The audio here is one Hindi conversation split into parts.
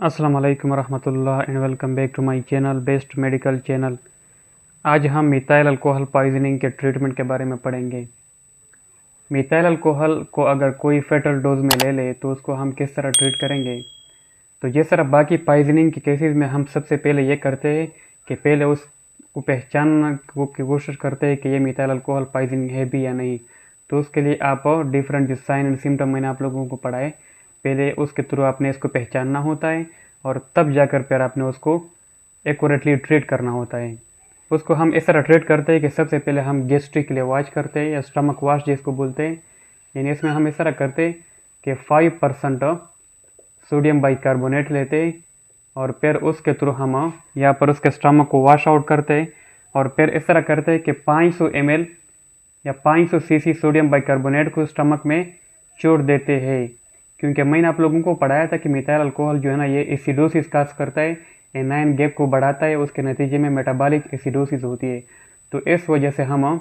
अस्सलाम वालेकुम रहमतुल्लाह and welcome back to my channel best medical channel. आज हम मिथाइल अल्कोहल पॉइजनिंग के ट्रीटमेंट के बारे में पढ़ेंगे। मिथाइल अल्कोहल को अगर कोई फेटल डोज में ले ले तो उसको हम किस तरह ट्रीट करेंगे। तो जिस तरह बाकी पॉइजनिंग के केसेस में हम सबसे पहले ये करते हैं कि पहले उसको पहचानने की कोशिश करते हैं कि ये मिथाइल अल्कोहल पॉइजनिंग है भी या नहीं। तो उसके लिए आप डिफरेंट जो साइन एंड सिम्टम मैंने आप लोगों को पढ़ाए, पहले उसके थ्रू आपने इसको पहचानना होता है और तब जाकर फिर आपने उसको एक्यूरेटली ट्रीट करना होता है। उसको हम इस तरह ट्रीट करते हैं कि सबसे पहले हम गैस्ट्रिक के लिए वॉश करते हैं या स्टमक वॉश जिसको बोलते हैं। यानी इसमें हम इस तरह करते हैं कि 5% सोडियम बाइकार्बोनेट लेते हैं और फिर उसके थ्रू हम यहाँ पर उसके स्टमक को वॉश आउट करते हैं और फिर इस तरह करते हैं कि 500 ml या 500 cc सोडियम बाइकार्बोनेट को स्टमक में छोड़ देते हैं। क्योंकि मैंने आप लोगों को पढ़ाया था कि मिथाइल अल्कोहल जो है ना, ये एसिडोसिस काज करता है, एनायन गैप को बढ़ाता है, उसके नतीजे में मेटाबॉलिक एसिडोसिस होती है। तो इस वजह से हम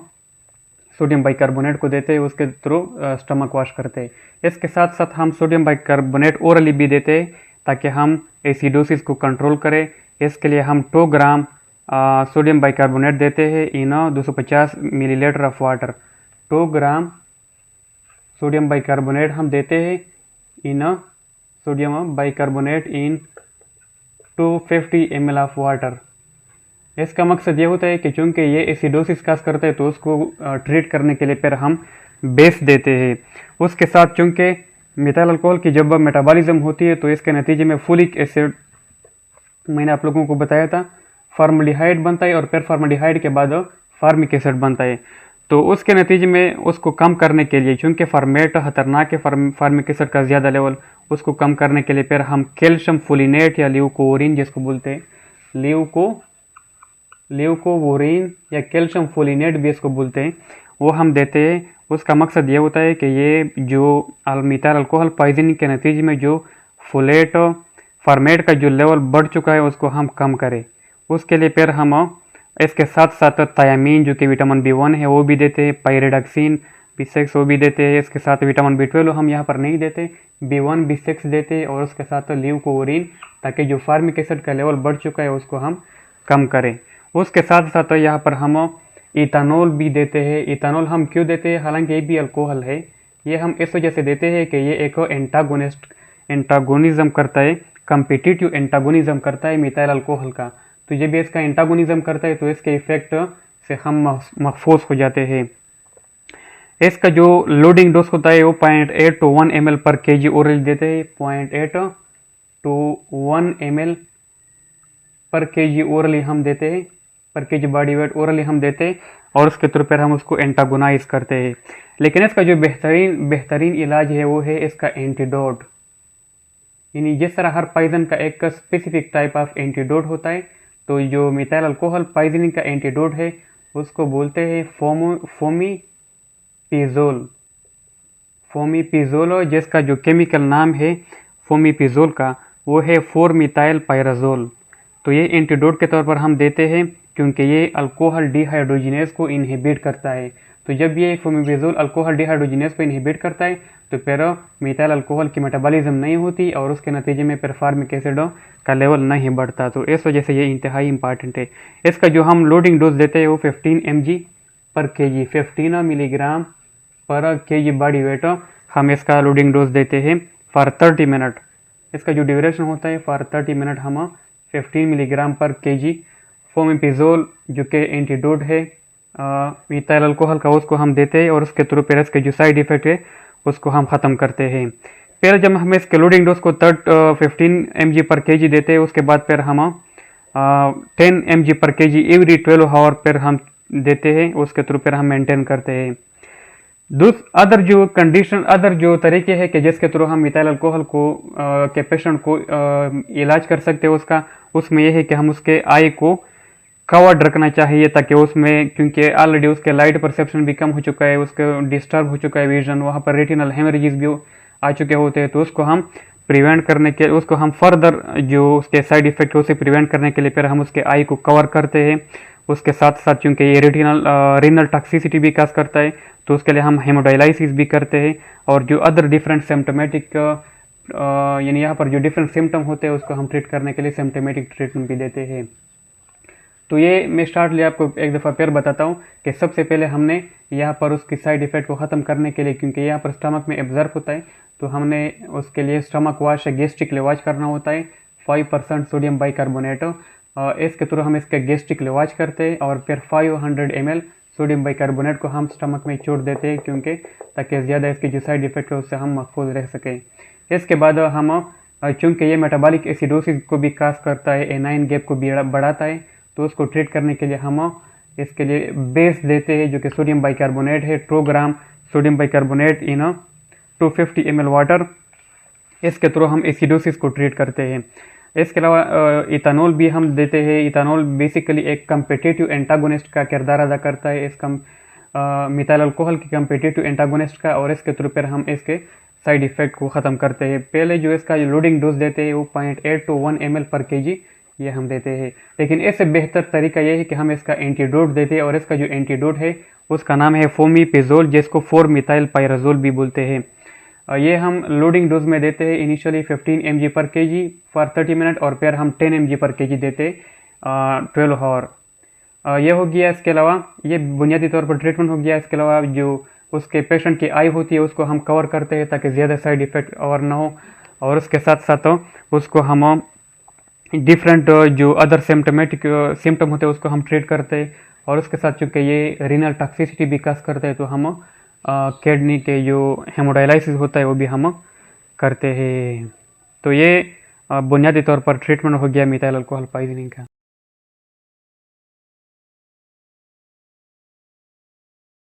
सोडियम बाइकार्बोनेट को देते हैं, उसके थ्रू स्टमक वॉश करते हैं। इसके साथ साथ हम सोडियम बाइकार्बोनेट ओरली भी देते हैं ताकि हम एसिडोसिस को कंट्रोल करें। इसके लिए हम 2 ग्राम सोडियम बाइकार्बोनेट देते हैं इन 250 millilitre of water. 2 gram sodium bicarbonate हम देते हैं इन sodium bicarbonate in 250 ml of water. इसका मकसद ये होता है कि चूंकि ये एसिडोसिस काज करता है तो उसको ट्रीट करने के लिए फिर हम बेस देते हैं। उसके साथ चूंकि मिथाइल अल्कोहल की जब मेटाबॉलिज्म होती है तो इसके नतीजे में फोलिक एसिड, मैंने आप लोगों को बताया था, फॉर्मल्डिहाइड बनता है और फिर फॉर्मल्डिहाइड के बाद फार्मिक एसिड बनता है। तो उसके नतीजे में उसको कम करने के लिए, चूंकि फॉर्मेट खतरनाक है फार्मिक एसिड का ज़्यादा लेवल, उसको कम करने के लिए फिर हम कैल्शियम फोलिनेट या ल्यूकोवरीन जिसको बोलते हैं, ल्यूकोवरीन या कैल्शियम फोलिनेट भी इसको बोलते हैं, वो हम देते हैं। उसका मकसद ये होता है कि ये जो मिथाइल अल्कोहल पॉइजनिंग के नतीजे में जो फोलेट फॉर्मेट का जो लेवल बढ़ चुका है उसको हम कम करें। उसके लिए फिर हम इसके साथ साथ थायामीन जो कि विटामिन B1 है वो भी देते हैं, पायरिडक्सिन B6 वो भी देते हैं। इसके साथ विटामिन B12 हम यहाँ पर नहीं देते, B1 B6 देते हैं और उसके साथ ल्यूकोवरीन, ताकि जो फार्मिक एसिड का लेवल बढ़ चुका है उसको हम कम करें। उसके साथ साथ यहाँ पर हम इथानॉल भी देते हैं। इथानॉल हम क्यों देते हैं, हालांकि ये भी अल्कोहल है, ये हम इस वजह से देते हैं कि ये एक एंटागोनिज्म करता है, कम्पिटिटिव एंटागोनिज्म करता है मिथाइल अल्कोहल का। तो जब इसका एंटागोनिज्म करता है तो इसके इफेक्ट से हम महफूज हो जाते हैं। इसका जो लोडिंग डोज होता है वो 0.8 to 1 ml पर kg ओरल देते हैं, 0.8 to 1 ml पर kg ओरली हम देते हैं, पर kg बॉडी वेट ओरली हम देते हैं और उसके थ्रू पर हम उसको एंटागोनाइज करते हैं। लेकिन इसका जो बेहतरीन इलाज है वो है इसका एंटीडोट। यानी जिस तरह हर पॉइजन का एक स्पेसिफिक टाइप ऑफ एंटीडोट होता है, तो जो मिथाइल अल्कोहल पॉइजनिंग का एंटीडोट है उसको बोलते हैं फोमीपिज़ोल, जिसका जो केमिकल नाम है फोमीपिज़ोल का वो है 4-मिथाइल पायराज़ोल। तो ये एंटीडोट के तौर पर हम देते हैं क्योंकि ये अल्कोहल डिहाइड्रोजिनेज को इनहिबिट करता है। तो जब ये फोमीपिज़ोल अल्कोहल डिहाइड्रोजिनेज को इनहिबिट करता है तो फिर मिथाइल अल्कोहल की मेटाबॉलिज्म नहीं होती और उसके नतीजे में फिर फार्मिक एसिड का लेवल नहीं बढ़ता। तो इस वजह से ये इंतहाई इंपॉर्टेंट है। इसका जो हम लोडिंग डोज देते हैं वो 15 mg पर kg, 15 मिलीग्राम पर kg बॉडी वेट हम इसका लोडिंग डोज देते हैं फॉर 30 मिनट। इसका जो ड्यूरेशन होता है फॉर 30 मिनट हम 15 मिलीग्राम पर kg फोमीपिज़ोल जो कि एंटीडोट है मिथाइल अल्कोहल का उसको हम देते हैं और उसके थ्रू फिर इसके जो साइड इफेक्ट है उसको हम ख़त्म करते हैं। फिर जब हम इसके लोडिंग डोज को 15 mg पर kg देते हैं उसके बाद फिर हम 10 mg पर kg एवरी 12 आवर फिर हम देते हैं, उसके थ्रू फिर हम मेंटेन करते हैं। अदर जो तरीके हैं कि जिसके थ्रू हम मिथाइल अल्कोहल को के पेशेंट को इलाज कर सकते हैं उसमें यह है कि हम उसके आई को कवर्ड रखना चाहिए ताकि उसमें, क्योंकि ऑलरेडी उसके लाइट परसेप्शन भी कम हो चुका है, उसके डिस्टर्ब हो चुका है विजन, वहाँ पर रेटिनल हेमरेजेस भी आ चुके होते हैं। तो उसको हम प्रिवेंट करने के, उसको हम फर्दर जो उसके साइड इफेक्ट है उसे प्रिवेंट करने के लिए फिर हम उसके आई को कवर करते हैं। उसके साथ साथ चूँकि ये रीनल टॉक्सिसिटी भी काज करता है तो उसके लिए हम हेमोडायलाइसिस भी करते हैं और जो अदर डिफरेंट सिम्टोमेटिक यानी यहाँ पर जो डिफरेंट सिम्टम होते हैं उसको हम ट्रीट करने के लिए सिम्टमेटिक ट्रीटमेंट भी देते हैं। तो ये मैं स्टार्टली आपको एक दफ़ा फिर बताता हूँ कि सबसे पहले हमने यहाँ पर उसकी साइड इफ़ेक्ट को ख़त्म करने के लिए, क्योंकि यहाँ पर स्टमक में एब्जर्व होता है, तो हमने उसके लिए स्टमक वॉश या गैस्ट्रिक लिवाज करना होता है 5% सोडियम बाइकार्बोनेट। इसके थ्रू हम इसके गैस्ट्रिक लिवाज करते हैं और फिर 500 ml सोडियम बाइकार्बोनेट को हम स्टमक में छोड़ देते हैं, क्योंकि ताकि ज़्यादा इसकी जो साइड इफ़ेक्ट है उससे हम महफूज रह सकें। इसके बाद हम चूँकि ये मेटाबॉलिक एसिडोसिस को भी काज करता है, एनाइन गैप को भी बढ़ाता है, तो उसको ट्रीट करने के लिए हम इसके लिए बेस देते हैं जो कि सोडियम बाइकार्बोनेट है, 2 ग्राम सोडियम बाइकार्बोनेट इन 250 ml वाटर। इसके थ्रू हम एसिडोसिस को ट्रीट करते हैं। इसके अलावा इथानॉल भी हम देते हैं। इथानॉल बेसिकली एक कम्पिटिटिव एंटागोनिस्ट का किरदार अदा करता है, इसका मिथाइल अल्कोहल के कम्पिटिटिव एंटागोनिस्ट का, और इसके थ्रू पर हम इसके साइड इफ़ेक्ट को ख़त्म करते हैं। पहले जो इसका लोडिंग डोज देते हैं वो 0.8 to 1 ml पर kg ये हम देते हैं, लेकिन इससे बेहतर तरीका ये है कि हम इसका एंटीडोट देते हैं, और इसका जो एंटीडोट है उसका नाम है फोमीपिजोल, जिसको 4-मिथाइल पायराजोल भी बोलते हैं। ये हम लोडिंग डोज में देते हैं, इनिशियली 15 mg पर kg फॉर 30 मिनट, और फिर हम 10 mg पर kg देते 12 आवर। ये हो गया। इसके अलावा ये बुनियादी तौर पर ट्रीटमेंट हो गया। इसके अलावा जो उसके पेशेंट की आई होती है उसको हम कवर करते हैं ताकि ज़्यादा साइड इफ़ेक्ट और ना हो, और उसके साथ साथ उसको हम डिफरेंट जो अदर सिम्टमेटिक सिम्टम होते हैं उसको हम ट्रीट करते हैं, और उसके साथ चूँकि ये रीनल टॉक्सिसिटी भी काज करते हैं तो हम किडनी के जो हेमोडायलिसिस होता है वो भी हम करते हैं। तो ये बुनियादी तौर पर ट्रीटमेंट हो गया मिथाइल अल्कोहल पॉइजनिंग का।